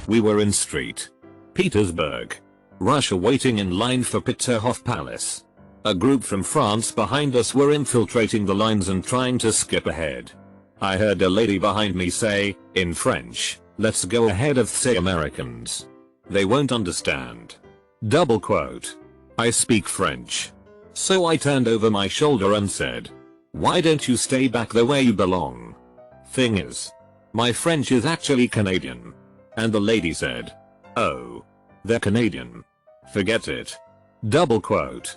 We were in St. Petersburg, Russia, waiting in line for Peterhof Palace. A group from France behind us were infiltrating the lines and trying to skip ahead. I heard a lady behind me say, in French, "Let's go ahead of the Americans. They won't understand." Double quote. I speak French. So I turned over my shoulder and said, "Why don't you stay back the way you belong?" Thing is, my French is actually Canadian. And the lady said, "Oh, they're Canadian. Forget it." Double quote.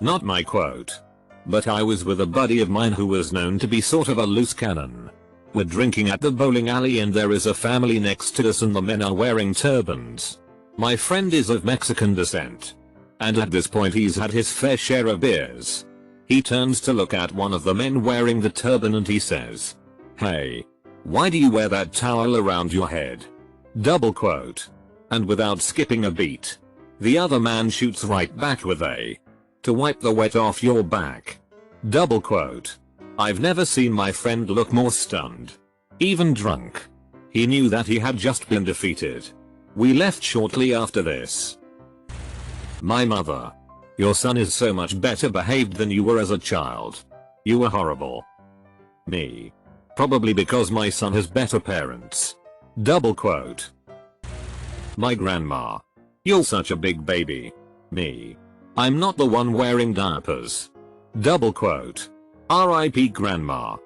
Not my quote. But I was with a buddy of mine who was known to be sort of a loose cannon. We're drinking at the bowling alley and there is a family next to us and the men are wearing turbans. My friend is of Mexican descent. And at this point he's had his fair share of beers. He turns to look at one of the men wearing the turban and he says, "Hey, why do you wear that towel around your head?" Double quote. And without skipping a beat, the other man shoots right back with a, "To wipe the wet off your back." Double quote. I've never seen my friend look more stunned. Even drunk. He knew that he had just been defeated. We left shortly after this. My mother. Your son is so much better behaved than you were as a child. You were horrible. Me. Probably because my son has better parents. Double quote. My grandma. You're such a big baby. Me. I'm not the one wearing diapers. Double quote. R.I.P. grandma.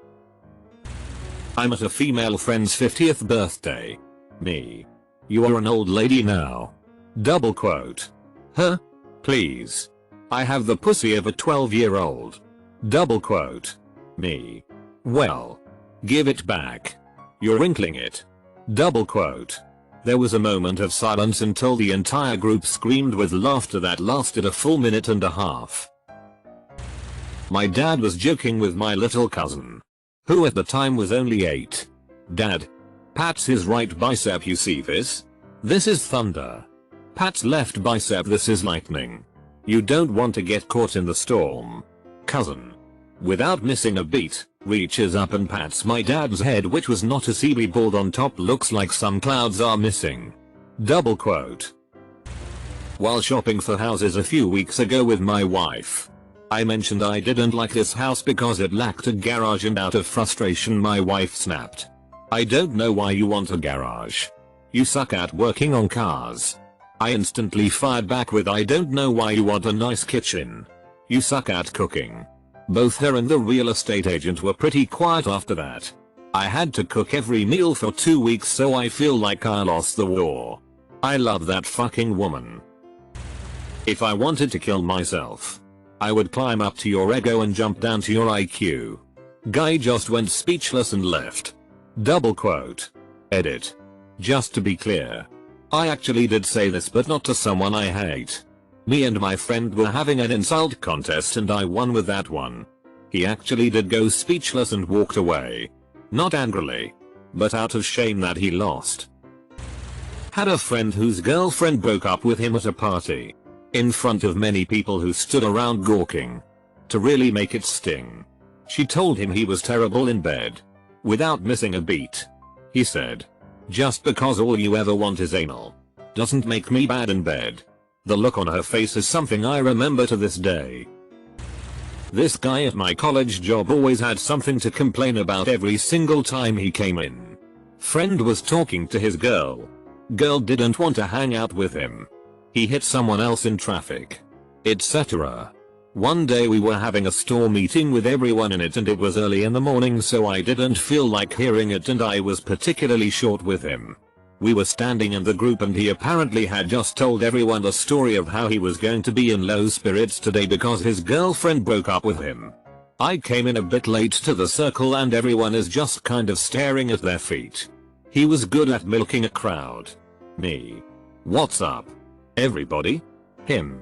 I'm at a female friend's 50th birthday. Me. You are an old lady now. Double quote. Huh? Please. I have the pussy of a 12-year-old. Double quote. Me. Well. Give it back. You're wrinkling it. Double quote. There was a moment of silence until the entire group screamed with laughter that lasted a full minute and a half. My dad was joking with my little cousin, who at the time was only 8. "Dad. Pat's his right bicep, you see this? This is thunder. Pat's left bicep, this is lightning. You don't want to get caught in the storm." Cousin, without missing a beat, reaches up and pats my dad's head, which was not a seedy bald on top, looks like some clouds are missing. Double quote. While shopping for houses a few weeks ago with my wife, I mentioned I didn't like this house because it lacked a garage, and out of frustration my wife snapped, "I don't know why you want a garage. You suck at working on cars." I instantly fired back with, "I don't know why you want a nice kitchen. You suck at cooking." Both her and the real estate agent were pretty quiet after that. I had to cook every meal for 2 weeks, so I feel like I lost the war. I love that fucking woman. If I wanted to kill myself, I would climb up to your ego and jump down to your IQ. Guy just went speechless and left. Double quote. Edit. Just to be clear, I actually did say this, but not to someone I hate. Me and my friend were having an insult contest and I won with that one. He actually did go speechless and walked away. Not angrily, but out of shame that he lost. Had a friend whose girlfriend broke up with him at a party, in front of many people who stood around gawking. To really make it sting, she told him he was terrible in bed. Without missing a beat, he said, "Just because all you ever want is anal doesn't make me bad in bed." The look on her face is something I remember to this day. This guy at my college job always had something to complain about every single time he came in. Friend was talking to his girl. Girl didn't want to hang out with him. He hit someone else in traffic, etc. One day we were having a store meeting with everyone in it and it was early in the morning, so I didn't feel like hearing it and I was particularly short with him. We were standing in the group and he apparently had just told everyone the story of how he was going to be in low spirits today because his girlfriend broke up with him. I came in a bit late to the circle and everyone is just kind of staring at their feet. He was good at milking a crowd. Me. What's up, everybody? Him.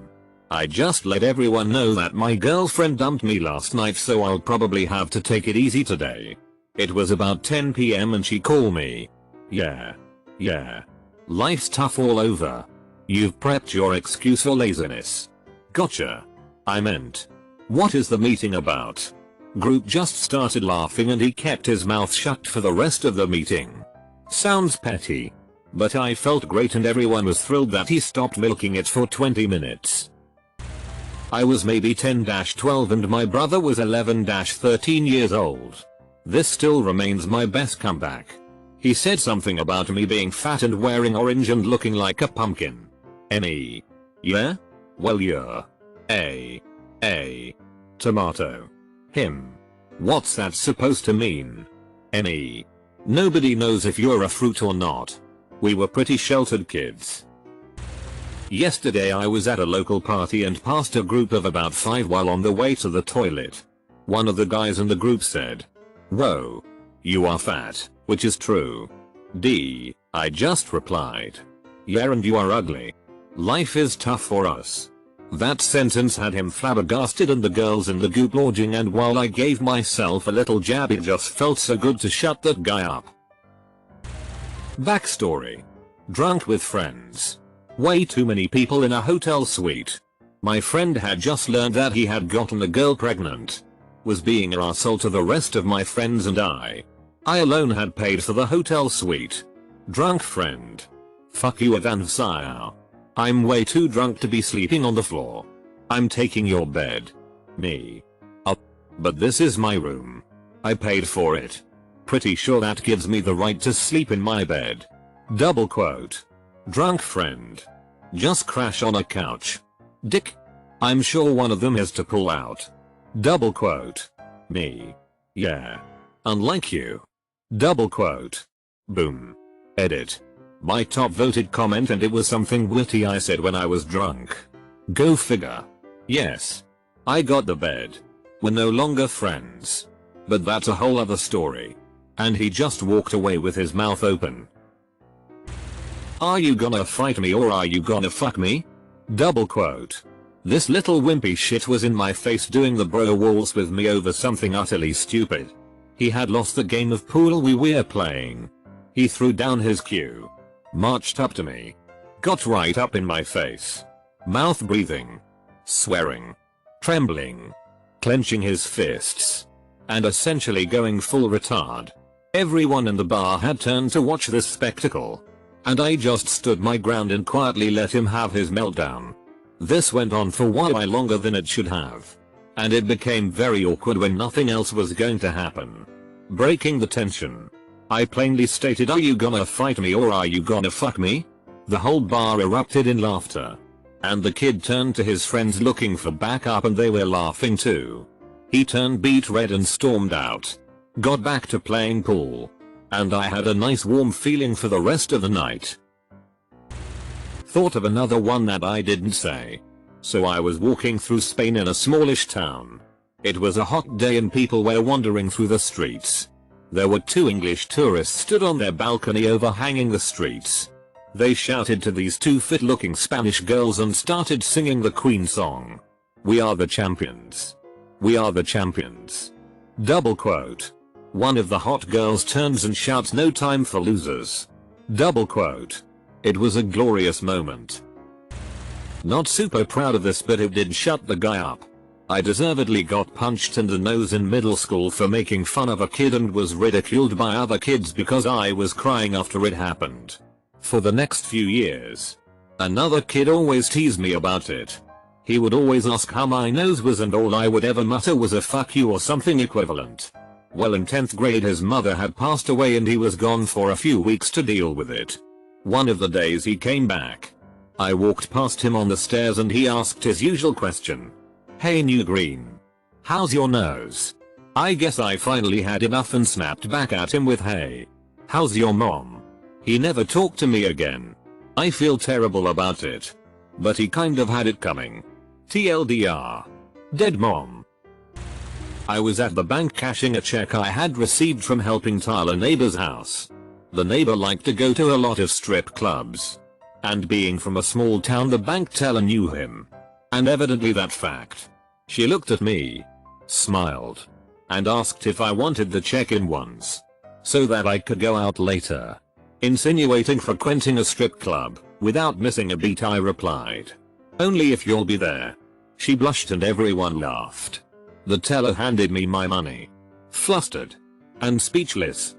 I just let everyone know that my girlfriend dumped me last night, so I'll probably have to take it easy today. It was about 10 PM and she called me. Yeah. Life's tough all over. You've prepped your excuse for laziness. Gotcha. I meant, what is the meeting about? Group just started laughing and he kept his mouth shut for the rest of the meeting. Sounds petty. But I felt great and everyone was thrilled that he stopped milking it for 20 minutes. I was maybe 10-12 and my brother was 11-13 years old. This still remains my best comeback. He said something about me being fat and wearing orange and looking like a pumpkin. Me. Yeah? Well you're a tomato. Him. What's that supposed to mean? Me. Nobody knows if you're a fruit or not. We were pretty sheltered kids. Yesterday I was at a local party and passed a group of about 5 while on the way to the toilet. One of the guys in the group said, "Whoa. You are fat," which is true. I just replied, "Yeah, and you are ugly. Life is tough for us." That sentence had him flabbergasted and the girls in the group applauding, and while I gave myself a little jab it just felt so good to shut that guy up. Backstory. Drunk with friends. Way too many people in a hotel suite. My friend had just learned that he had gotten a girl pregnant. Was being an arsehole to the rest of my friends and I alone had paid for the hotel suite. Drunk friend. Fuck you Avansire. I'm way too drunk to be sleeping on the floor. I'm taking your bed. Me. Up. But this is my room. I paid for it. Pretty sure that gives me the right to sleep in my bed. Double quote. Drunk friend. Just crash on a couch. Dick. I'm sure one of them has to pull out. Double quote. Me. Yeah. Unlike you. Double quote. Boom. Edit. My top voted comment, and it was something witty I said when I was drunk. Go figure. Yes. I got the bed. We're no longer friends. But that's a whole other story. And he just walked away with his mouth open. Are you gonna fight me or are you gonna fuck me? Double quote. This little wimpy shit was in my face doing the bro waltz with me over something utterly stupid. He had lost the game of pool we were playing. He threw down his cue. Marched up to me. Got right up in my face. Mouth breathing. Swearing. Trembling. Clenching his fists. And essentially going full retard. Everyone in the bar had turned to watch this spectacle. And I just stood my ground and quietly let him have his meltdown. This went on for way longer than it should have. And it became very awkward when nothing else was going to happen. Breaking the tension. I plainly stated, "Are you gonna fight me or are you gonna fuck me?" The whole bar erupted in laughter. And the kid turned to his friends looking for backup and they were laughing too. He turned beet red and stormed out. Got back to playing pool. And I had a nice warm feeling for the rest of the night. Thought of another one that I didn't say. So I was walking through Spain in a smallish town. It was a hot day and people were wandering through the streets. There were 2 English tourists stood on their balcony overhanging the streets. They shouted to these 2 fit-looking Spanish girls and started singing the Queen song. "We are the champions. We are the champions." Double quote. One of the hot girls turns and shouts, "No time for losers." Double quote. It was a glorious moment. Not super proud of this, but it did shut the guy up. I deservedly got punched in the nose in middle school for making fun of a kid and was ridiculed by other kids because I was crying after it happened. For the next few years. Another kid always teased me about it. He would always ask how my nose was and all I would ever mutter was a "fuck you" or something equivalent. Well, in 10th grade his mother had passed away and he was gone for a few weeks to deal with it. One of the days he came back. I walked past him on the stairs and he asked his usual question. "Hey new green. How's your nose?" I guess I finally had enough and snapped back at him with, "Hey. How's your mom?" He never talked to me again. I feel terrible about it. But he kind of had it coming. TLDR. Dead mom. I was at the bank cashing a check I had received from helping tile a neighbor's house. The neighbor liked to go to a lot of strip clubs. And being from a small town, the bank teller knew him. And evidently that fact. She looked at me, smiled, and asked if I wanted the check in once. So that I could go out later. Insinuating frequenting a strip club, without missing a beat I replied. "Only if you'll be there." She blushed and everyone laughed. The teller handed me my money. Flustered. And speechless.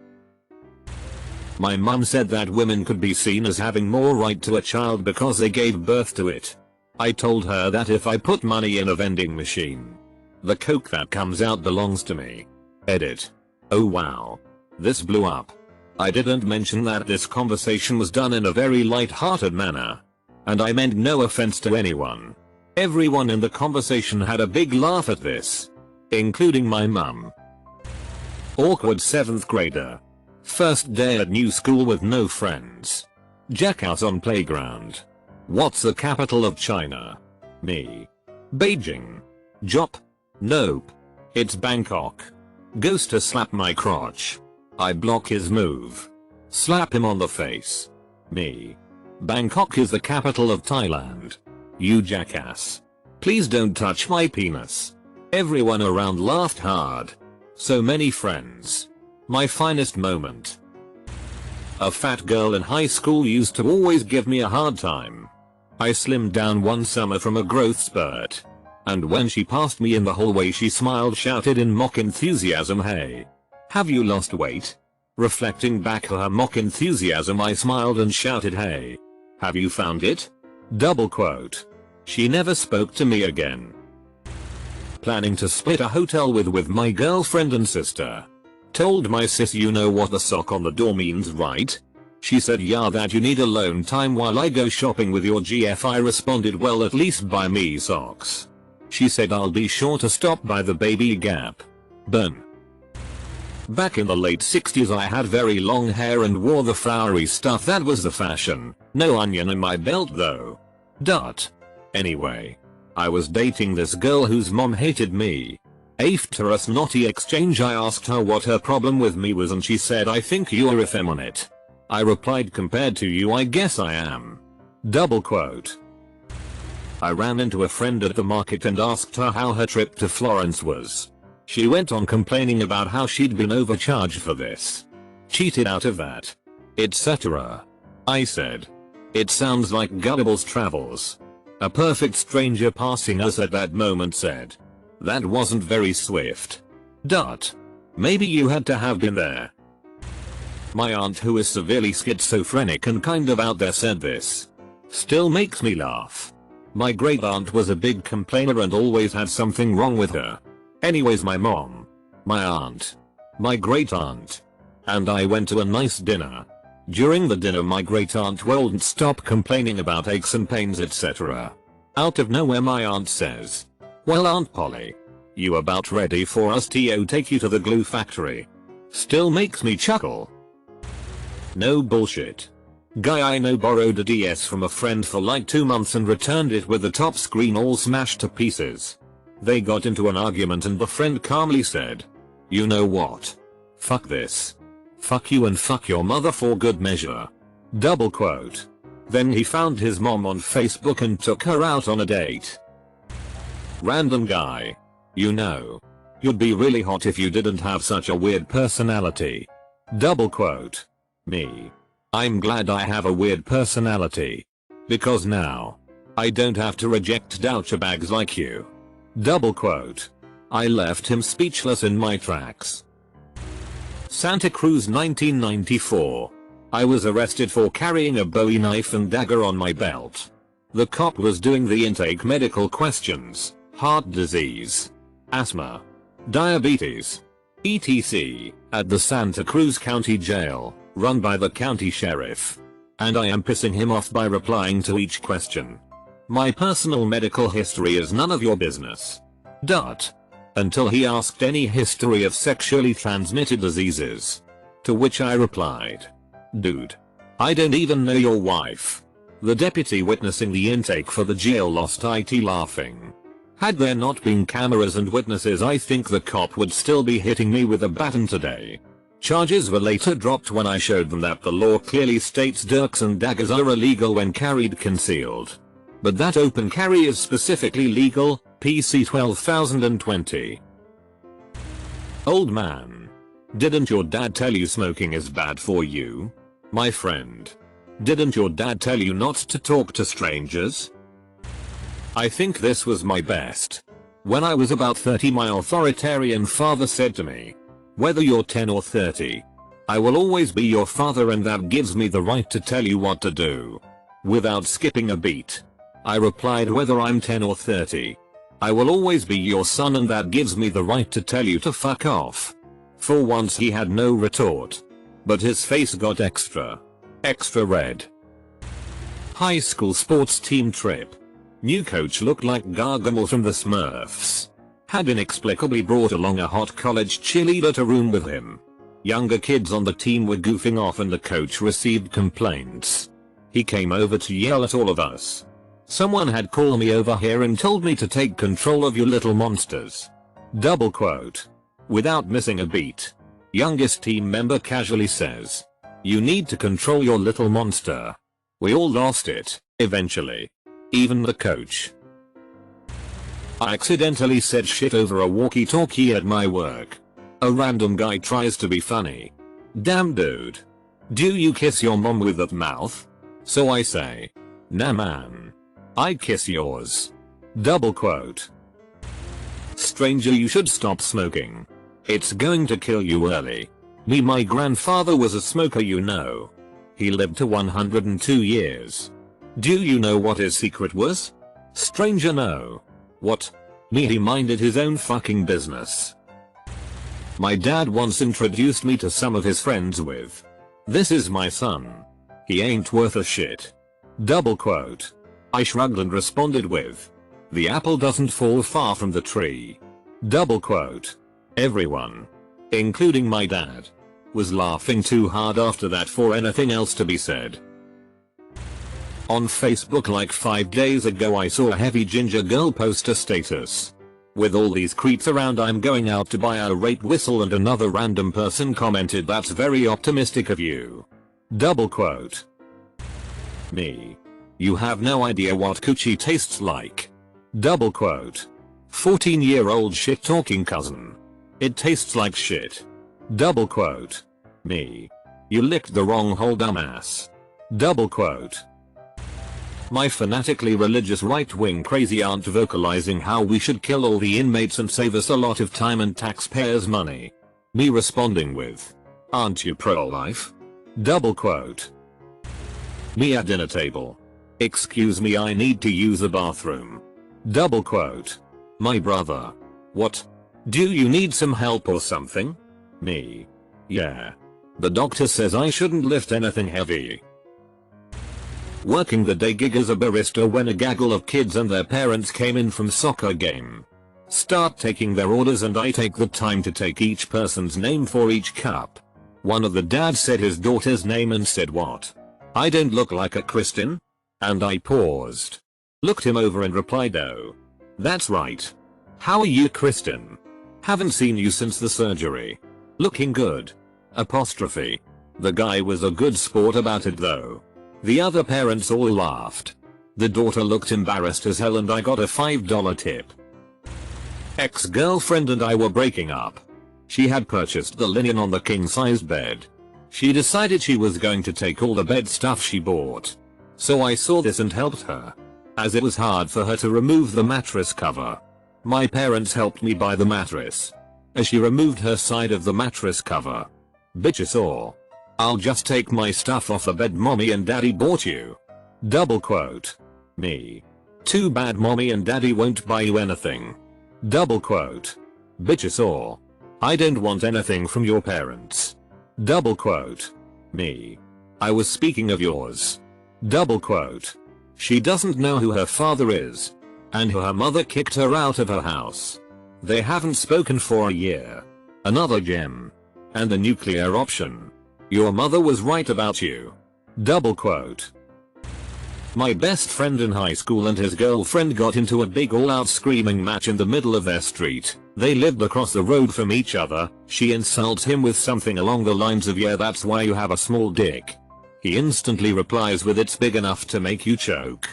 My mum said that women could be seen as having more right to a child because they gave birth to it. I told her that if I put money in a vending machine, the coke that comes out belongs to me. Edit. Oh wow. This blew up. I didn't mention that this conversation was done in a very light-hearted manner. And I meant no offense to anyone. Everyone in the conversation had a big laugh at this, including my mum. Awkward 7th grader. First day at new school with no friends. Jackass on playground. What's the capital of China? Me. Beijing. Jop. Nope. It's Bangkok. Goes to slap my crotch. I block his move. Slap him on the face. Me. Bangkok is the capital of Thailand. You jackass. Please don't touch my penis. Everyone around laughed hard. So many friends. My finest moment. A fat girl in high school used to always give me a hard time. I slimmed down one summer from a growth spurt. And when she passed me in the hallway she smiled, shouted in mock enthusiasm, "Hey. Have you lost weight?" Reflecting back her mock enthusiasm, I smiled and shouted, "Hey. Have you found it?" Double quote. She never spoke to me again. Planning to split a hotel with my girlfriend and sister. Told my sis, "You know what the sock on the door means, right?" She said, "Yeah, that you need alone time while I go shopping with your GF." I responded, "Well, at least buy me socks." She said, "I'll be sure to stop by the Baby Gap." Burn. Back in the late 60s I had very long hair and wore the flowery stuff that was the fashion. No onion in my belt though. Anyway. I was dating this girl whose mom hated me. After a snotty exchange I asked her what her problem with me was and she said, "I think you're effeminate." I replied, "Compared to you I guess I am." Double quote. I ran into a friend at the market and asked her how her trip to Florence was. She went on complaining about how she'd been overcharged for this, cheated out of that, etc. I said, "It sounds like Gullible's travels." A perfect stranger passing us at that moment said, "That wasn't very swift. Maybe you had to have been there." My aunt, who is severely schizophrenic and kind of out there, said this. Still makes me laugh. My great aunt was a big complainer and always had something wrong with her. Anyways, my mom, my aunt, my great aunt, and I went to a nice dinner. During the dinner my great aunt wouldn't stop complaining about aches and pains, etc. Out of nowhere my aunt says, "Well, Aunt Polly, you about ready for us to take you to the glue factory?" Still makes me chuckle. No bullshit. Guy I know borrowed a DS from a friend for like 2 months and returned it with the top screen all smashed to pieces. They got into an argument and the friend calmly said, "You know what? Fuck this. Fuck you and fuck your mother for good measure." Double quote. Then he found his mom on Facebook and took her out on a date. Random guy. You know, you'd be really hot if you didn't have such a weird personality. Double quote. Me. I'm glad I have a weird personality. Because now, I don't have to reject douchebags like you. Double quote. I left him speechless in my tracks. Santa Cruz 1994. I was arrested for carrying a Bowie knife and dagger on my belt. The cop was doing the intake medical questions, heart disease, asthma, diabetes, etc. at the Santa Cruz County Jail, run by the county sheriff. And I am pissing him off by replying to each question. My personal medical history is none of your business. Until he asked any history of sexually transmitted diseases. To which I replied, "Dude, I don't even know your wife." The deputy witnessing the intake for the jail lost it laughing. Had there not been cameras and witnesses, I think the cop would still be hitting me with a baton today. Charges were later dropped when I showed them that the law clearly states dirks and daggers are illegal when carried concealed. But that open carry is specifically legal, PC 12020. Old man. Didn't your dad tell you smoking is bad for you? My friend. Didn't your dad tell you not to talk to strangers? I think this was my best. When I was about 30, my authoritarian father said to me, "Whether you're 10 or 30, I will always be your father and that gives me the right to tell you what to do. Without skipping a beat. I replied whether I'm 10 or 30. I will always be your son and that gives me the right to tell you to fuck off. For once he had no retort. But his face got extra red. High school sports team trip. New coach looked like Gargamel from the Smurfs. Had inexplicably brought along a hot college cheerleader to room with him. Younger kids on the team were goofing off and the coach received complaints. He came over to yell at all of us. Someone had called me over here and told me to take control of you little monsters. Double quote. Without missing a beat. Youngest team member casually says. You need to control your little monster. We all lost it, eventually. Even the coach. I accidentally said shit over a walkie-talkie at my work. A random guy tries to be funny. Damn dude. Do you kiss your mom with that mouth? So I say. Nah man. I kiss yours. Double quote. Stranger, you should stop smoking. It's going to kill you early. My grandfather was a smoker, you know. He lived to 102 years. Do you know what his secret was? Stranger, no. What? He minded his own fucking business. My dad once introduced me to some of his friends with. This is my son. He ain't worth a shit. Double quote. I shrugged and responded with. The apple doesn't fall far from the tree. Double quote. Everyone, including my dad, was laughing too hard after that for anything else to be said. On Facebook like 5 days ago I saw a heavy ginger girl post a status. With all these creeps around I'm going out to buy a rape whistle and another random person commented that's very optimistic of you. Double quote. Me. You have no idea what coochie tastes like. Double quote. 14-year-old shit talking cousin. It tastes like shit. Double quote. Me. You licked the wrong hole dumbass. Double quote. My fanatically religious right-wing crazy aunt vocalizing how we should kill all the inmates and save us a lot of time and taxpayers' money. Me responding with. Aren't you pro-life? Double quote. Me at dinner table. Excuse me, I need to use the bathroom. Double quote. My brother. What? Do you need some help or something? Me. Yeah. The doctor says I shouldn't lift anything heavy. Working the day gig as a barista when a gaggle of kids and their parents came in from soccer game. Start taking their orders and I take the time to take each person's name for each cup. One of the dads said his daughter's name and said what? I don't look like a Christian? And I paused. Looked him over and replied, oh. That's right. How are you, Kristen? Haven't seen you since the surgery. Looking good. Apostrophe. The guy was a good sport about it though. The other parents all laughed. The daughter looked embarrassed as hell and I got a $5 tip. Ex-girlfriend and I were breaking up. She had purchased the linen on the king-sized bed. She decided she was going to take all the bed stuff she bought. So I saw this and helped her. As it was hard for her to remove the mattress cover. My parents helped me buy the mattress. As she removed her side of the mattress cover. Bitches or. I'll just take my stuff off the bed mommy and daddy bought you. Double quote. Me. Too bad mommy and daddy won't buy you anything. Double quote. Bitches or. I don't want anything from your parents. Double quote. Me. I was speaking of yours. Double quote. She doesn't know who her father is. And her mother kicked her out of her house. They haven't spoken for a year. Another gem. And the nuclear option. Your mother was right about you. Double quote. My best friend in high school and his girlfriend got into a big all-out screaming match in the middle of their street. They lived across the road from each other. She insults him with something along the lines of, yeah, that's why you have a small dick. He instantly replies with, it's big enough to make you choke.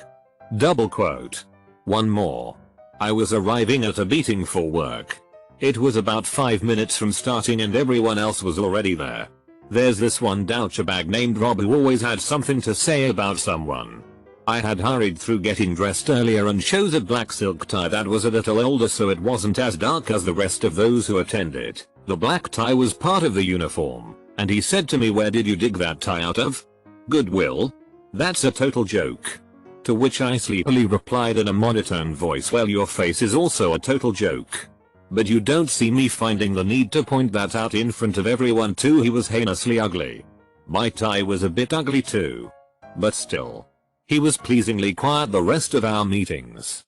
Double quote. One more. I was arriving at a meeting for work. It was about 5 minutes from starting and everyone else was already there. There's this one douchebag named Rob who always had something to say about someone. I had hurried through getting dressed earlier and chose a black silk tie that was a little older so it wasn't as dark as the rest of those who attended. The black tie was part of the uniform. And he said to me, "Where did you dig that tie out of?" "Goodwill. That's a total joke." To which I sleepily replied in a monotone voice, "Well, your face is also a total joke. But you don't see me finding the need to point that out in front of everyone too." He was heinously ugly. My tie was a bit ugly too. But still. He was pleasingly quiet the rest of our meetings.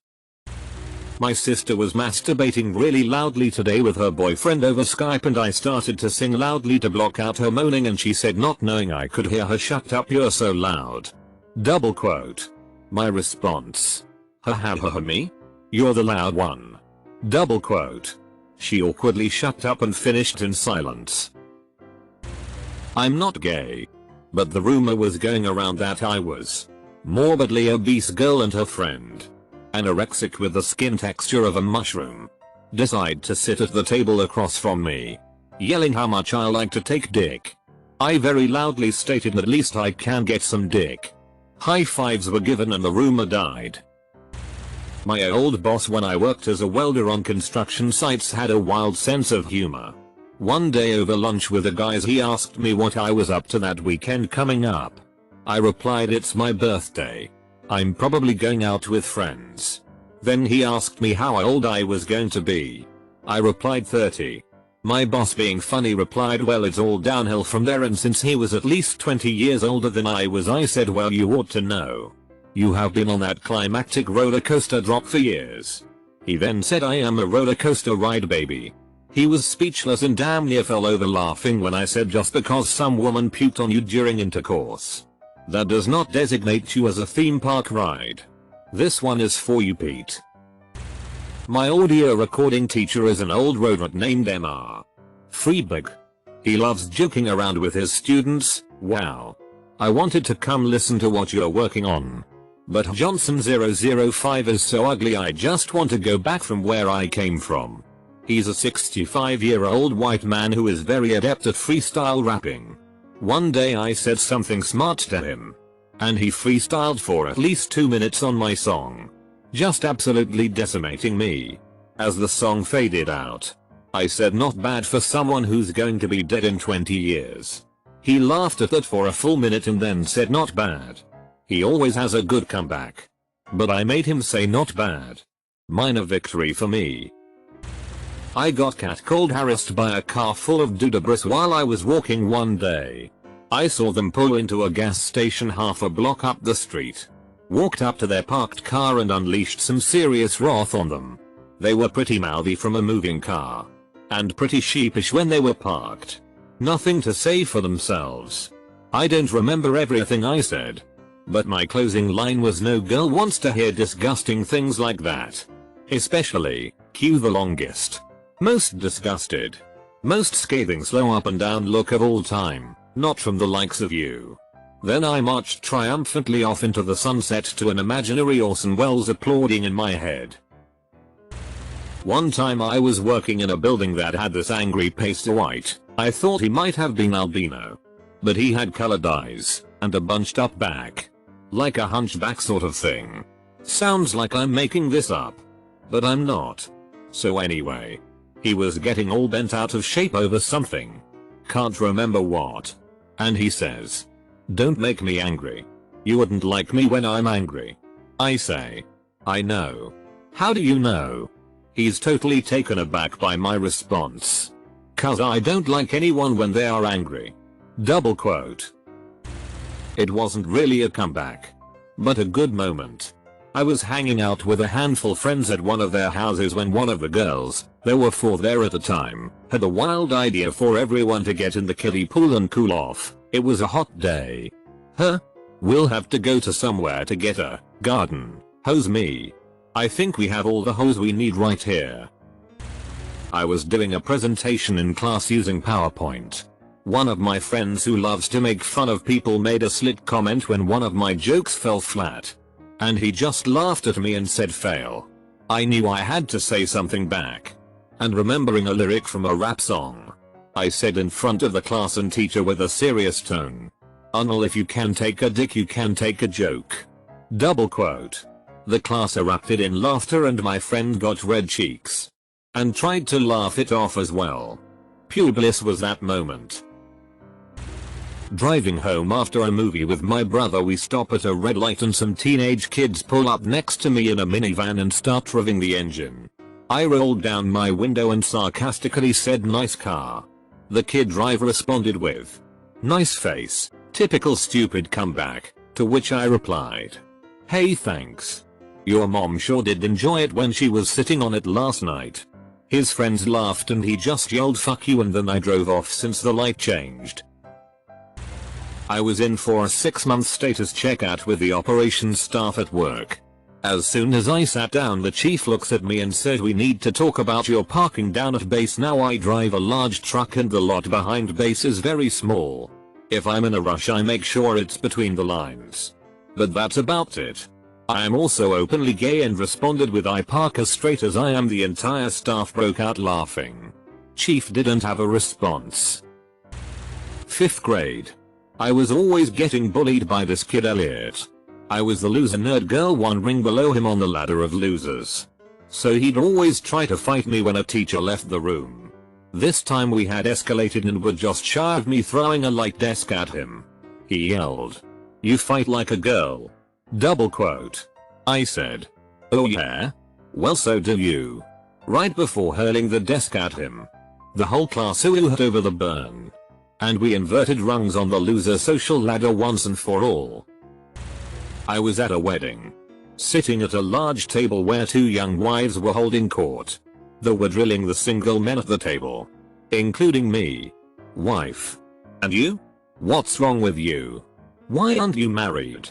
My sister was masturbating really loudly today with her boyfriend over Skype, and I started to sing loudly to block out her moaning, and she said, not knowing I could hear her, "Shut up, you're so loud." Double quote. My response. Ha ha ha ha, me? You're the loud one. Double quote. She awkwardly shut up and finished in silence. I'm not gay. But the rumor was going around that I was morbidly obese girl and her friend, anorexic with the skin texture of a mushroom, decide to sit at the table across from me, yelling how much I like to take dick. I very loudly stated, "At least I can get some dick." High fives were given and the rumor died. My old boss when I worked as a welder on construction sites had a wild sense of humor. One day over lunch with the guys he asked me what I was up to that weekend coming up. I replied, "It's my birthday. I'm probably going out with friends." Then he asked me how old I was going to be. I replied 30. My boss, being funny, replied, "Well, it's all downhill from there," and since he was at least 20 years older than I was, I said, "Well, you ought to know. You have been on that climactic roller coaster drop for years." He then said, "I am a roller coaster ride baby." He was speechless and damn near fell over laughing when I said, "Just because some woman puked on you during intercourse, that does not designate you as a theme park ride." This one is for you, Pete. My audio recording teacher is an old rodent named Mr. Freeberg. He loves joking around with his students. Wow. I wanted to come listen to what you're working on. But Johnson 005 is so ugly, I just want to go back from where I came from. He's a 65-year-old white man who is very adept at freestyle rapping. One day I said something smart to him, and he freestyled for at least 2 minutes on my song, just absolutely decimating me. As the song faded out, I said, "Not bad for someone who's going to be dead in 20 years. He laughed at that for a full minute and then said, "Not bad." He always has a good comeback. But I made him say "not bad." Minor victory for me. I got catcalled, harassed by a car full of dudabras while I was walking one day. I saw them pull into a gas station half a block up the street, walked up to their parked car and unleashed some serious wrath on them. They were pretty mouthy from a moving car, and pretty sheepish when they were parked. Nothing to say for themselves. I don't remember everything I said, but my closing line was, "No girl wants to hear disgusting things like that." Especially, cue the longest, most disgusted, most scathing slow up and down look of all time, "Not from the likes of you." Then I marched triumphantly off into the sunset to an imaginary Orson Welles applauding in my head. One time I was working in a building that had this angry pasty white. I thought he might have been albino, but he had colored eyes and a bunched up back, like a hunchback sort of thing. Sounds like I'm making this up, but I'm not. So anyway, he was getting all bent out of shape over something. Can't remember what. And he says, "Don't make me angry. You wouldn't like me when I'm angry." I say, "I know." "How do you know?" He's totally taken aback by my response. "'Cause I don't like anyone when they are angry." Double quote. It wasn't really a comeback, but a good moment. I was hanging out with a handful of friends at one of their houses when one of the girls, there were 4 there at the time, had a wild idea for everyone to get in the kiddie pool and cool off. It was a hot day. "Huh? We'll have to go to somewhere to get a garden hose." Me. "I think we have all the hose we need right here." I was doing a presentation in class using PowerPoint. One of my friends who loves to make fun of people made a slick comment when one of my jokes fell flat, and he just laughed at me and said, "Fail." I knew I had to say something back, and remembering a lyric from a rap song, I said in front of the class and teacher with a serious tone, "Unless if you can take a dick, you can take a joke." Double quote. The class erupted in laughter and my friend got red cheeks, and tried to laugh it off as well. Pure bliss was that moment. Driving home after a movie with my brother, we stop at a red light and some teenage kids pull up next to me in a minivan and start revving the engine. I rolled down my window and sarcastically said, "Nice car." The kid driver responded with, "Nice face." Typical stupid comeback, to which I replied, "Hey, thanks. Your mom sure did enjoy it when she was sitting on it last night." His friends laughed and he just yelled "fuck you," and then I drove off since the light changed. I was in for a 6-month status checkout with the operations staff at work. As soon as I sat down, the chief looks at me and said, "We need to talk about your parking down at base." Now I drive a large truck and the lot behind base is very small. If I'm in a rush, I make sure it's between the lines. But that's about it. I am also openly gay and responded with, "I park as straight as I am." The entire staff broke out laughing. Chief didn't have a response. 5th grade. I was always getting bullied by this kid Elliot. I was the loser nerd girl, one ring below him on the ladder of losers. So he'd always try to fight me when a teacher left the room. This time we had escalated and were just shy of me throwing a light desk at him. He yelled, "You fight like a girl." Double quote. I said, "Oh yeah? Well, so do you." Right before hurling the desk at him. The whole class oohed over the burn. And we inverted rungs on the loser social ladder once and for all. I was at a wedding. Sitting at a large table where 2 young wives were holding court. They were drilling the single men at the table. Including me. Wife. "And you? What's wrong with you? Why aren't you married?"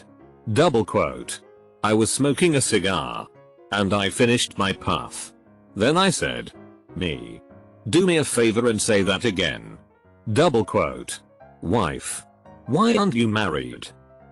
Double quote. I was smoking a cigar. And I finished my puff. Then I said, "Me. Do me a favor and say that again." Double quote. Wife. "Why aren't you married?"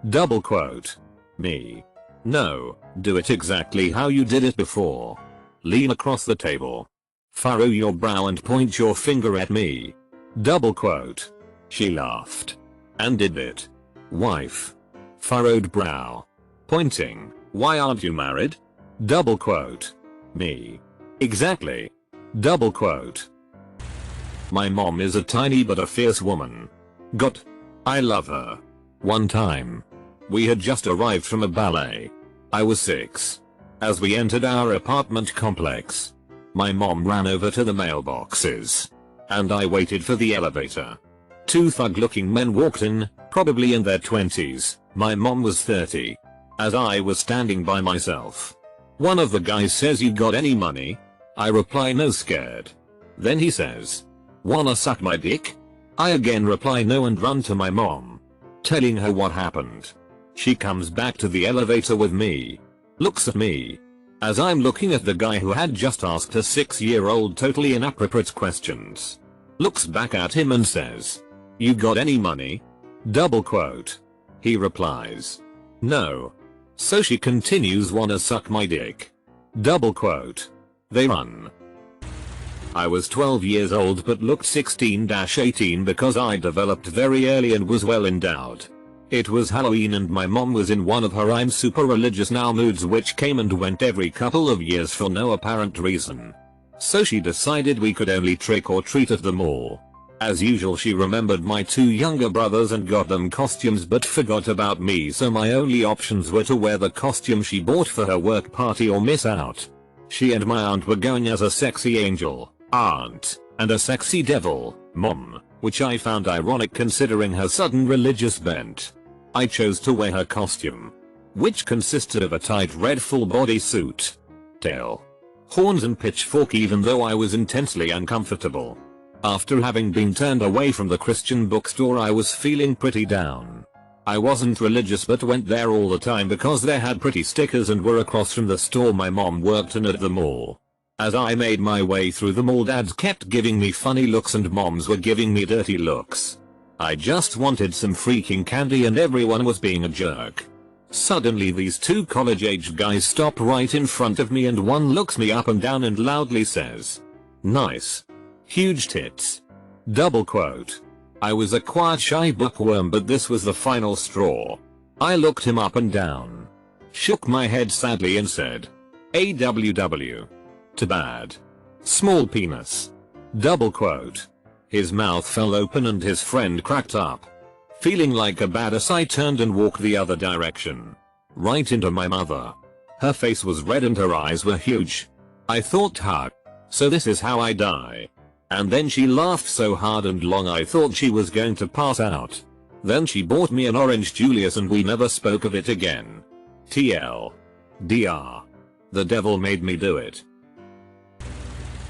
Double quote. Me. "No, do it exactly how you did it before. Lean across the table. Furrow your brow and point your finger at me." Double quote. She laughed. And did it. Wife. Furrowed brow. Pointing. "Why aren't you married?" Double quote. Me. "Exactly." Double quote. My mom is a tiny but a fierce woman. God. I love her. One time. We had just arrived from a ballet. I was 6. As we entered our apartment complex, my mom ran over to the mailboxes. And I waited for the elevator. 2 thug-looking men walked in, probably in their 20s. My mom was 30. As I was standing by myself. One of the guys says, "You got any money?" I reply, "No," scared. Then he says, "Wanna suck my dick?" I again reply no and run to my mom. Telling her what happened. She comes back to the elevator with me. Looks at me. As I'm looking at the guy who had just asked a 6-year-old totally inappropriate questions. Looks back at him and says, "You got any money?" Double quote. He replies, "No." So she continues, "Wanna suck my dick?" Double quote. They run. I was 12 years old but looked 16-18 because I developed very early and was well endowed. It was Halloween and my mom was in one of her "I'm super religious now" moods, which came and went every couple of years for no apparent reason. So she decided we could only trick or treat at the mall. As usual, she remembered my 2 younger brothers and got them costumes but forgot about me, so my only options were to wear the costume she bought for her work party or miss out. She and my aunt were going as a sexy angel, aunt, and a sexy devil, mom, which I found ironic considering her sudden religious bent. I chose to wear her costume, which consisted of a tight red full body suit, tail, horns and pitchfork, even though I was intensely uncomfortable. After having been turned away from the Christian bookstore, I was feeling pretty down. I wasn't religious but went there all the time because they had pretty stickers and were across from the store my mom worked in at the mall. As I made my way through the mall, dads kept giving me funny looks and moms were giving me dirty looks. I just wanted some freaking candy and everyone was being a jerk. Suddenly these 2 college-aged guys stop right in front of me and one looks me up and down and loudly says, "Nice. Huge tits." Double quote. I was a quiet, shy bookworm, but this was the final straw. I looked him up and down, shook my head sadly and said, "AWW. Too bad. Small penis." Double quote. His mouth fell open and his friend cracked up. Feeling like a badass, I turned and walked the other direction. Right into my mother. Her face was red and her eyes were huge. I thought, huh, so this is how I die. And then she laughed so hard and long I thought she was going to pass out. Then she bought me an orange Julius and we never spoke of it again. TL. DR. The devil made me do it.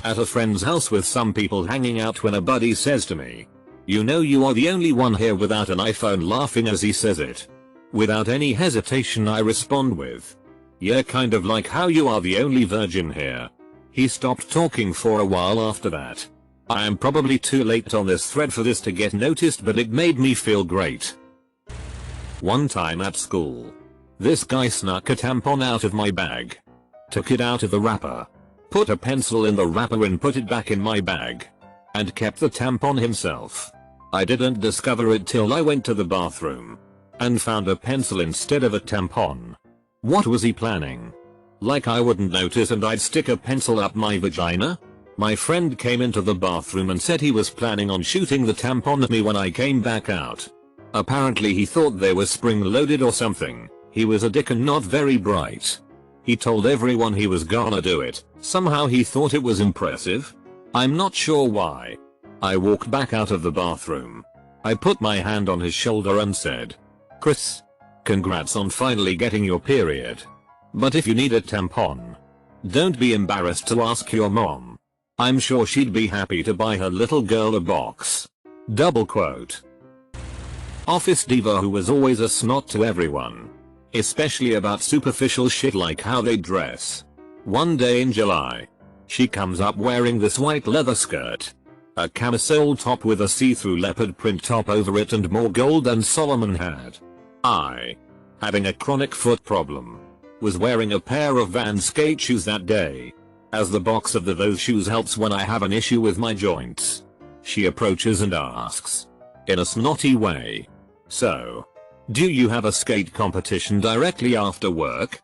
At a friend's house with some people hanging out when a buddy says to me, "You know you are the only one here without an iPhone," laughing as he says it. Without any hesitation I respond with, "Yeah, kind of like how you are the only virgin here." He stopped talking for a while after that. I am probably too late on this thread for this to get noticed, but it made me feel great. One time at school, this guy snuck a tampon out of my bag. Took it out of the wrapper. Put a pencil in the wrapper and put it back in my bag. And kept the tampon himself. I didn't discover it till I went to the bathroom. And found a pencil instead of a tampon. What was he planning? Like I wouldn't notice and I'd stick a pencil up my vagina? My friend came into the bathroom and said he was planning on shooting the tampon at me when I came back out. Apparently he thought they were spring loaded or something. He was a dick and not very bright. He told everyone he was gonna do it. Somehow he thought it was impressive. I'm not sure why. I walked back out of the bathroom. I put my hand on his shoulder and said, "Chris, congrats on finally getting your period. But if you need a tampon, don't be embarrassed to ask your mom. I'm sure she'd be happy to buy her little girl a box." Double quote. Office diva who was always a snot to everyone. Especially about superficial shit like how they dress. One day in July, she comes up wearing this white leather skirt. A camisole top with a see-through leopard print top over it and more gold than Solomon had. I, having a chronic foot problem, was wearing a pair of Vans skate shoes that day. As the box of those shoes helps when I have an issue with my joints. She approaches and asks, in a snotty way, "So, do you have a skate competition directly after work?"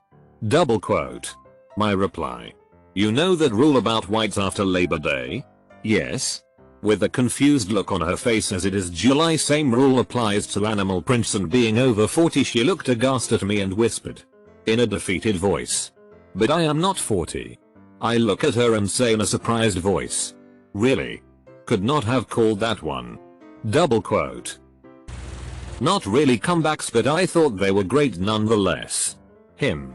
Double quote. My reply, "You know that rule about whites after Labor Day?" "Yes." With a confused look on her face as it is July, same rule applies to animal prints and being over 40. She looked aghast at me and whispered, in a defeated voice, "But I am not 40. I look at her and say in a surprised voice, "Really? Could not have called that one." Double quote. Not really comebacks, but I thought they were great nonetheless. Him.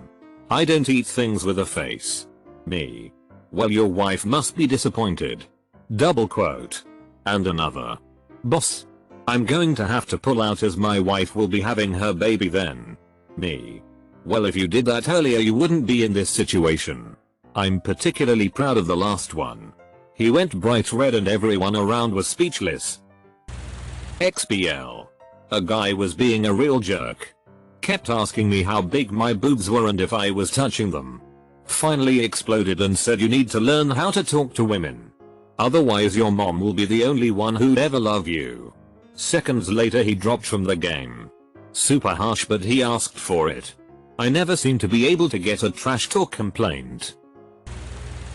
"I don't eat things with a face." Me. "Well, your wife must be disappointed." Double quote. And another. "Boss. I'm going to have to pull out as my wife will be having her baby then." Me. "Well, if you did that earlier you wouldn't be in this situation." I'm particularly proud of the last one. He went bright red and everyone around was speechless. XBL. A guy was being a real jerk. Kept asking me how big my boobs were and if I was touching them. Finally exploded and said, "You need to learn how to talk to women. Otherwise your mom will be the only one who'd ever love you." Seconds later he dropped from the game. Super harsh, but he asked for it. I never seem to be able to get a trash talk complaint.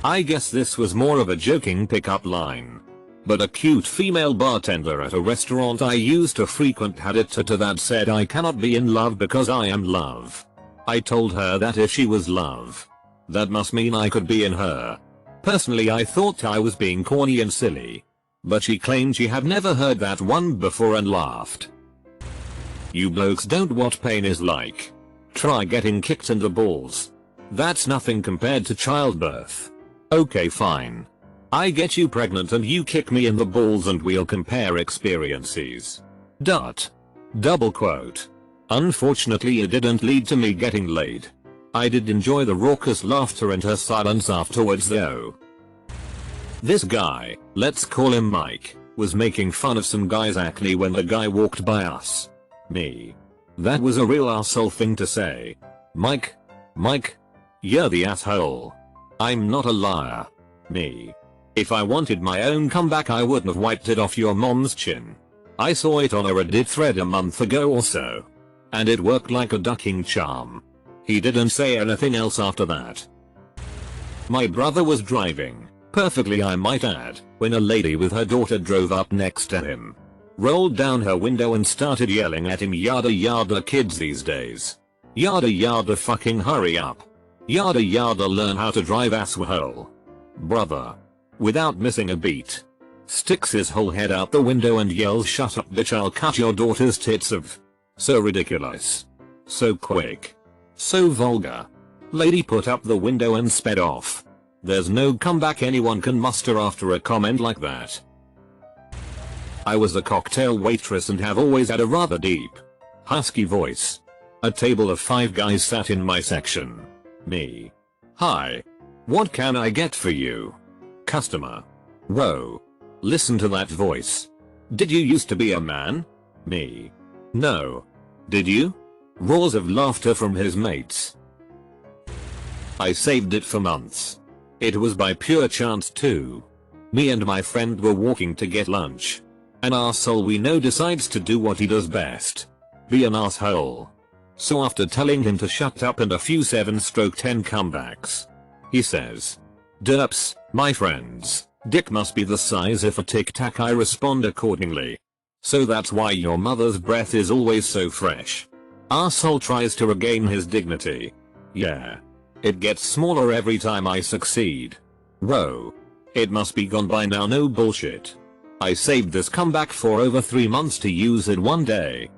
I guess this was more of a joking pickup line. But a cute female bartender at a restaurant I used to frequent had it to that said, "I cannot be in love because I am love." I told her that if she was love, that must mean I could be in her. Personally I thought I was being corny and silly. But she claimed she had never heard that one before and laughed. You blokes don't what pain is like. Try getting kicked in the balls. That's nothing compared to childbirth. Okay, fine. I get you pregnant and you kick me in the balls and we'll compare experiences. Double quote. Unfortunately it didn't lead to me getting laid. I did enjoy the raucous laughter and her silence afterwards though. This guy, let's call him Mike, was making fun of some guy's acne when the guy walked by us. Me. That was a real arsehole thing to say. Mike, you're the asshole. I'm not a liar. Me. If I wanted my own comeback I wouldn't have wiped it off your mom's chin. I saw it on a Reddit thread a month ago or so. And it worked like a ducking charm. He didn't say anything else after that. My brother was driving, perfectly I might add, when a lady with her daughter drove up next to him. rolled down her window and started yelling at him, yada yada. Kids these days. Yada yada, fucking hurry up. Yada yada, learn how to drive, asshole. Brother. Without missing a beat. Sticks his whole head out the window and yells, shut up bitch, I'll cut your daughter's tits off. So ridiculous. So quick. So vulgar. Lady put up the window and sped off. There's no comeback anyone can muster after a comment like that. I was a cocktail waitress and have always had a rather deep, husky voice. A table of 5 guys sat in my section. Me. Hi. What can I get for you? Customer. Whoa. Listen to that voice. Did you used to be a man? Me. No. Did you? Roars of laughter from his mates. I saved it for months. It was by pure chance too. Me and my friend were walking to get lunch. An arsehole we know decides to do what he does best. Be an asshole. So after telling him to shut up and a few 7/10 comebacks, he says, "Derps, my friends, dick must be the size of a tic tac." I respond accordingly. "So that's why your mother's breath is always so fresh." Arsehole tries to regain his dignity. Yeah. It gets smaller every time I succeed. Whoa. It must be gone by now, no bullshit. I saved this comeback for over 3 months to use it one day.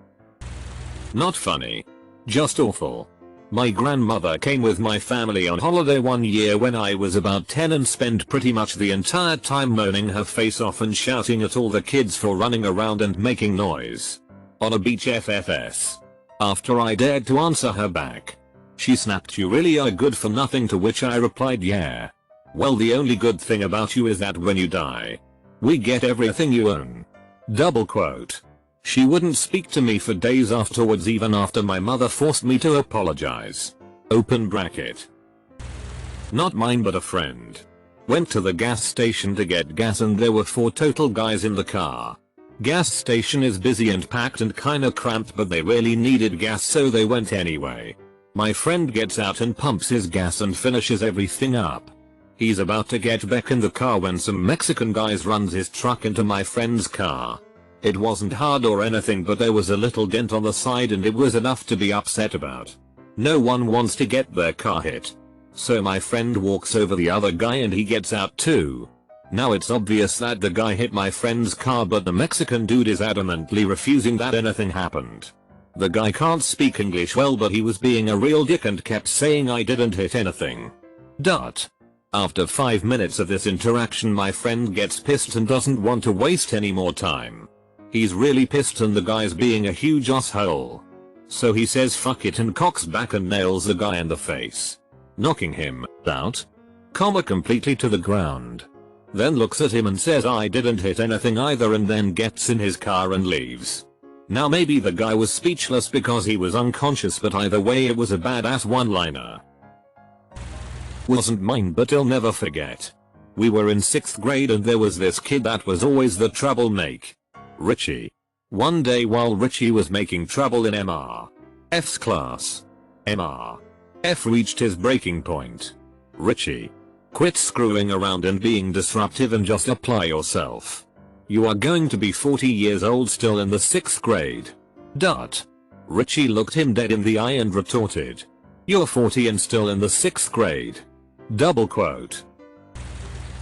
Not funny. Just awful. My grandmother came with my family on holiday one year when I was about 10 and spent pretty much the entire time moaning her face off and shouting at all the kids for running around and making noise. On a beach FFS. After I dared to answer her back, she snapped, "You really are good for nothing," to which I replied, "Yeah. Well, the only good thing about you is that when you die, we get everything you own." Double quote. She wouldn't speak to me for days afterwards, even after my mother forced me to apologize. Open bracket. Not mine but a friend. Went to the gas station to get gas and there were 4 total guys in the car. Gas station is busy and packed and kinda cramped, but they really needed gas so they went anyway. My friend gets out and pumps his gas and finishes everything up. He's about to get back in the car when some Mexican guys runs his truck into my friend's car. It wasn't hard or anything, but there was a little dent on the side and it was enough to be upset about. No one wants to get their car hit. So my friend walks over the other guy and he gets out too. Now it's obvious that the guy hit my friend's car, but the Mexican dude is adamantly refusing that anything happened. The guy can't speak English well, but he was being a real dick and kept saying I didn't hit anything. After 5 minutes of this interaction, my friend gets pissed and doesn't want to waste any more time. He's really pissed and the guy's being a huge asshole. So he says fuck it and cocks back and nails the guy in the face, knocking him out, completely to the ground. Then looks at him and says I didn't hit anything either, and then gets in his car and leaves. Now maybe the guy was speechless because he was unconscious, but either way it was a badass one-liner. Wasn't mine, but I'll never forget. We were in 6th grade and there was this kid that was always the troublemaker. Richie. One day while Richie was making trouble in F's class, F reached his breaking point. Richie. Quit screwing around and being disruptive and just apply yourself. You are going to be 40 years old still in the 6th grade. Richie looked him dead in the eye and retorted, "You're 40 and still in the 6th grade. Double quote.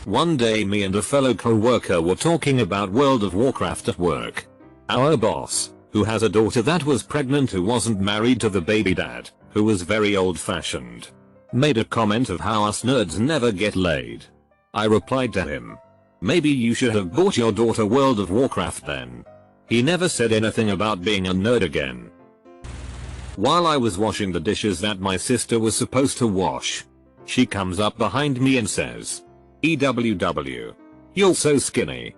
One day me and a fellow co-worker were talking about World of Warcraft at work. Our boss, who has a daughter that was pregnant who wasn't married to the baby dad, who was very old-fashioned, made a comment of how us nerds never get laid. I replied to him, "Maybe you should have bought your daughter World of Warcraft then." He never said anything about being a nerd again. While I was washing the dishes that my sister was supposed to wash, she comes up behind me and says, "EWW. You're so skinny.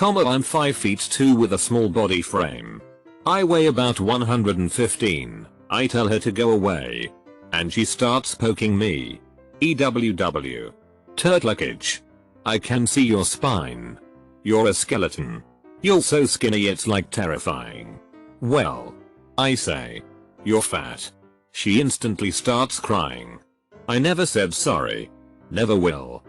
I'm 5'2" with a small body frame. I weigh about 115. I tell her to go away. And she starts poking me. EWW. Turtleckage. I can see your spine. You're a skeleton. You're so skinny it's like terrifying. Well, I say, "You're fat." She instantly starts crying. I never said sorry. Never will.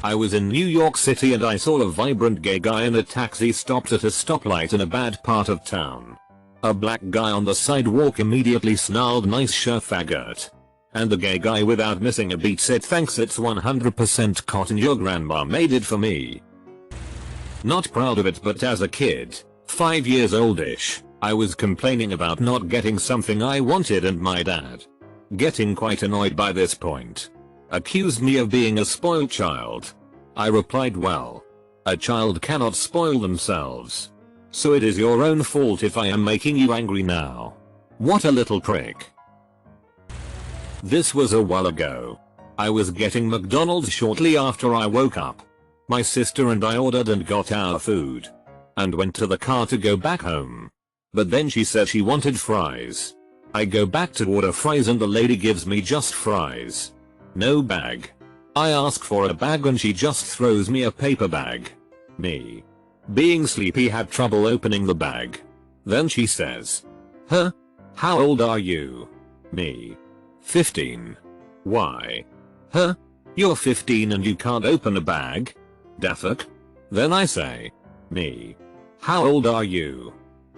I was in New York City and I saw a vibrant gay guy in a taxi stopped at a stoplight in a bad part of town. A black guy on the sidewalk immediately snarled, "Nice shirt, faggot." And the gay guy, without missing a beat, said, "Thanks, it's 100% cotton, your grandma made it for me." Not proud of it, but as a kid, 5 years oldish, I was complaining about not getting something I wanted, and my dad, getting quite annoyed by this point, accused me of being a spoiled child. I replied, "Well, a child cannot spoil themselves. So it is your own fault if I am making you angry now." What a little prick. This was a while ago. I was getting McDonald's shortly after I woke up. My sister and I ordered and got our food, and went to the car to go back home. But then she said she wanted fries. I go back to order fries and the lady gives me just fries. No bag. I ask for a bag and she just throws me a paper bag. Me, being sleepy, had trouble opening the bag. Then she says, "Huh? How old are you?" Me, 15. Why? Huh? You're 15 and you can't open a bag? Da fuck? Then I say, me, how old are you?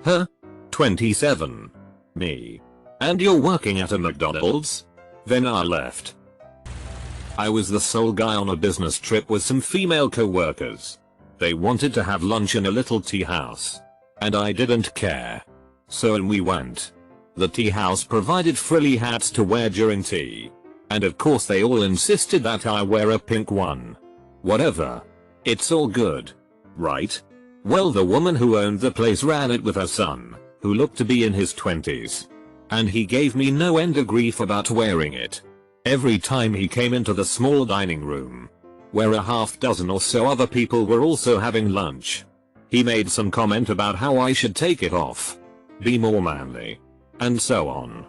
Huh? 27. Me, and you're working at a McDonald's? Then I left. I was the sole guy on a business trip with some female co-workers. They wanted to have lunch in a little tea house, and I didn't care. So in we went. The tea house provided frilly hats to wear during tea. And of course they all insisted that I wear a pink one. Whatever. It's all good, right? Well, the woman who owned the place ran it with her son, who looked to be in his 20s. And he gave me no end of grief about wearing it. Every time he came into the small dining room, where a half dozen or so other people were also having lunch, he made some comment about how I should take it off, be more manly, and so on.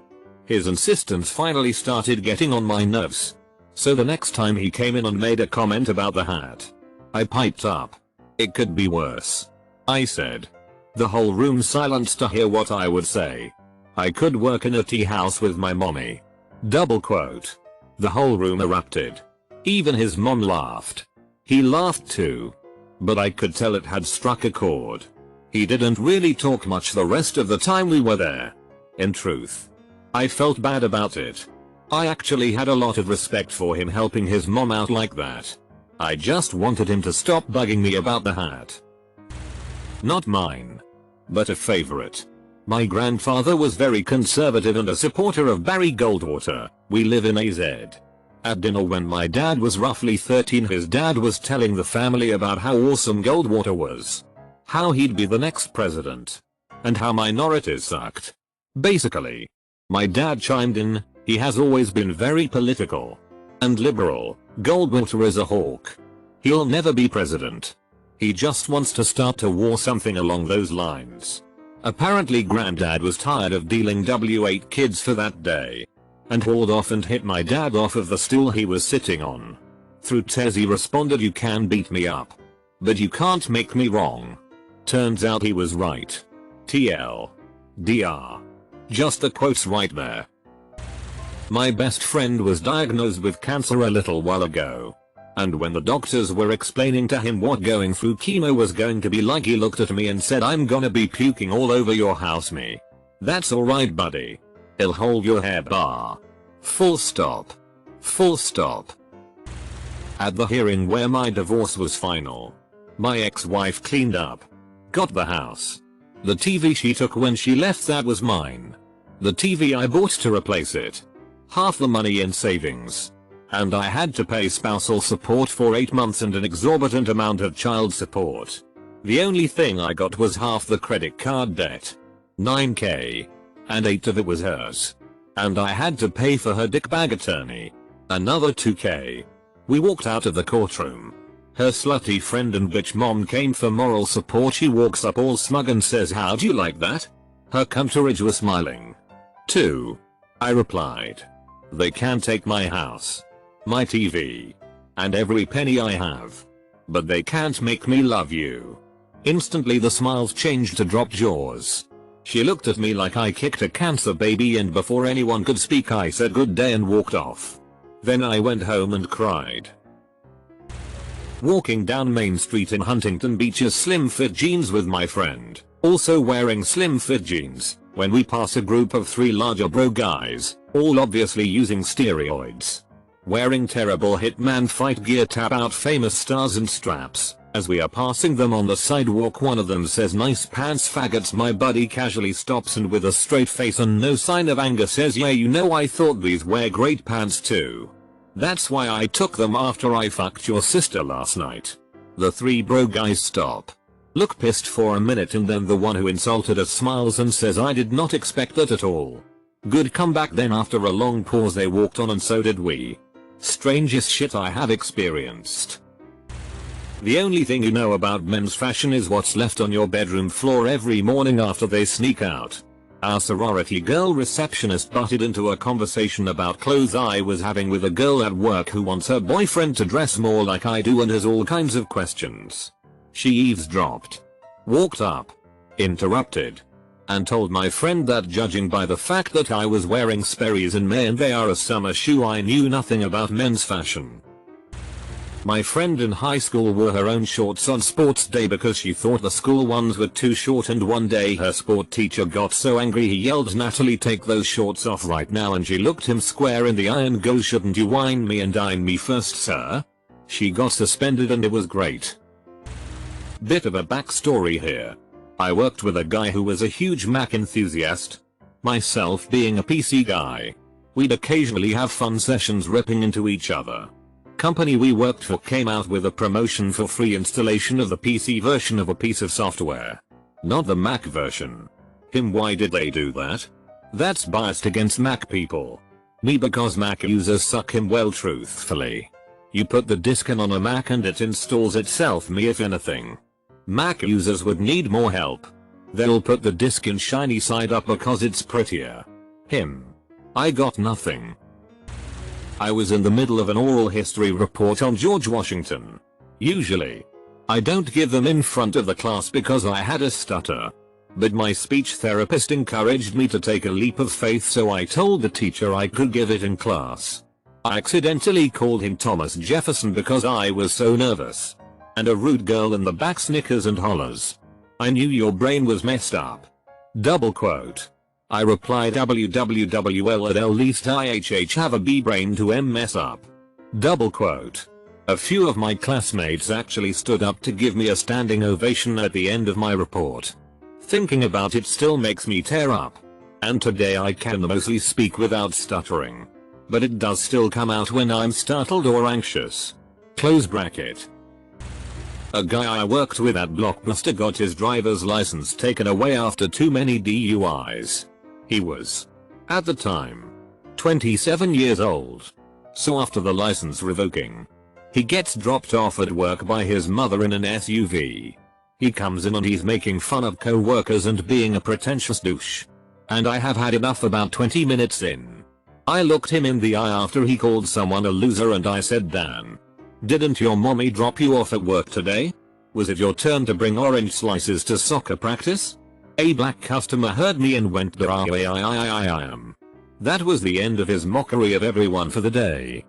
His insistence finally started getting on my nerves. So the next time he came in and made a comment about the hat, I piped up, "It could be worse," I said. The whole room silenced to hear what I would say. "I could work in a tea house with my mommy." Double quote. The whole room erupted. Even his mom laughed. He laughed too. But I could tell it had struck a chord. He didn't really talk much the rest of the time we were there. In truth, I felt bad about it. I actually had a lot of respect for him helping his mom out like that. I just wanted him to stop bugging me about the hat. Not mine, but a favorite. My grandfather was very conservative and a supporter of Barry Goldwater. We live in AZ. At dinner when my dad was roughly 13, his dad was telling the family about how awesome Goldwater was, how he'd be the next president, and how minorities sucked. Basically, my dad chimed in, "He has always been very political and liberal. Goldwater is a hawk. He'll never be president. He just wants to start a war," something along those lines. Apparently granddad was tired of dealing W8 kids for that day, and hauled off and hit my dad off of the stool he was sitting on. Through tears he responded, "You can beat me up, but you can't make me wrong." Turns out he was right. TL. DR. Just the quotes right there. My best friend was diagnosed with cancer a little while ago. And when the doctors were explaining to him what going through chemo was going to be like, he looked at me and said, "I'm gonna be puking all over your house." Me, "That's alright buddy. I'll hold your hair bar." Full stop. Full stop. At the hearing where my divorce was final, my ex-wife cleaned up, got the house. The TV she took when she left, that was mine. The TV I bought to replace it. Half the money in savings. And I had to pay spousal support for 8 months and an exorbitant amount of child support. The only thing I got was half the credit card debt. $9K. And 8 of it was hers. And I had to pay for her dickbag attorney. Another $2K. We walked out of the courtroom. Her slutty friend and bitch mom came for moral support. She walks up all smug and says, "How'd you like that?" Her cunterage was smiling. 2. I replied, "They can take my house, my TV, and every penny I have. But they can't make me love you." Instantly the smiles changed to dropped jaws. She looked at me like I kicked a cancer baby, and before anyone could speak I said good day and walked off. Then I went home and cried. Walking down Main Street in Huntington Beach's slim fit jeans with my friend, also wearing slim fit jeans, when we pass a group of 3 larger bro guys, all obviously using steroids. Wearing terrible Hitman fight gear, tap out famous stars and straps. As we are passing them on the sidewalk, one of them says, "Nice pants faggots." My buddy casually stops and with a straight face and no sign of anger says, "Yeah, you know, I thought these were great pants too. That's why I took them after I fucked your sister last night." The 3 bro guys stop, look pissed for a minute, and then the one who insulted us smiles and says, "I did not expect that at all." Good comeback. Then after a long pause they walked on and so did we. Strangest shit I have experienced. The only thing you know about men's fashion is what's left on your bedroom floor every morning after they sneak out. Our sorority girl receptionist butted into a conversation about clothes I was having with a girl at work who wants her boyfriend to dress more like I do and has all kinds of questions. She eavesdropped, walked up, interrupted, and told my friend that judging by the fact that I was wearing Sperry's in May and they are a summer shoe, I knew nothing about men's fashion. My friend in high school wore her own shorts on sports day because she thought the school ones were too short, and one day her sport teacher got so angry he yelled, "Natalie, take those shorts off right now," and she looked him square in the eye and goes, "Shouldn't you wine me and dine me first, sir?" She got suspended and it was great. Bit of a backstory here. I worked with a guy who was a huge Mac enthusiast. Myself being a PC guy, we'd occasionally have fun sessions ripping into each other. Company we worked for came out with a promotion for free installation of the PC version of a piece of software, not the Mac version. Him, why did they do that? That's biased against Mac people. Me, because Mac users suck. Him, well, truthfully, you put the disk in on a Mac and it installs itself. Me, if anything, Mac users would need more help. They'll put the disk in shiny side up because it's prettier. Him, I got nothing. I was in the middle of an oral history report on George Washington. Usually, I don't give them in front of the class because I had a stutter. But my speech therapist encouraged me to take a leap of faith, so I told the teacher I could give it in class. I accidentally called him Thomas Jefferson because I was so nervous. And a rude girl in the back snickers and hollers, "I knew your brain was messed up." Double quote. I replied, "WWWL, at least IHH have a B brain to M mess up." Double quote. A few of my classmates actually stood up to give me a standing ovation at the end of my report. Thinking about it still makes me tear up. And today I can mostly speak without stuttering. But it does still come out when I'm startled or anxious. Close bracket. A guy I worked with at Blockbuster got his driver's license taken away after too many DUIs. He was, at the time, 27 years old. So after the license revoking, he gets dropped off at work by his mother in an SUV. He comes in and he's making fun of co-workers and being a pretentious douche. And I have had enough. About 20 minutes in, I looked him in the eye after he called someone a loser and I said, "Dan, didn't your mommy drop you off at work today? Was it your turn to bring orange slices to soccer practice?" A black customer heard me and went, "I am." That was the end of his mockery of everyone for the day.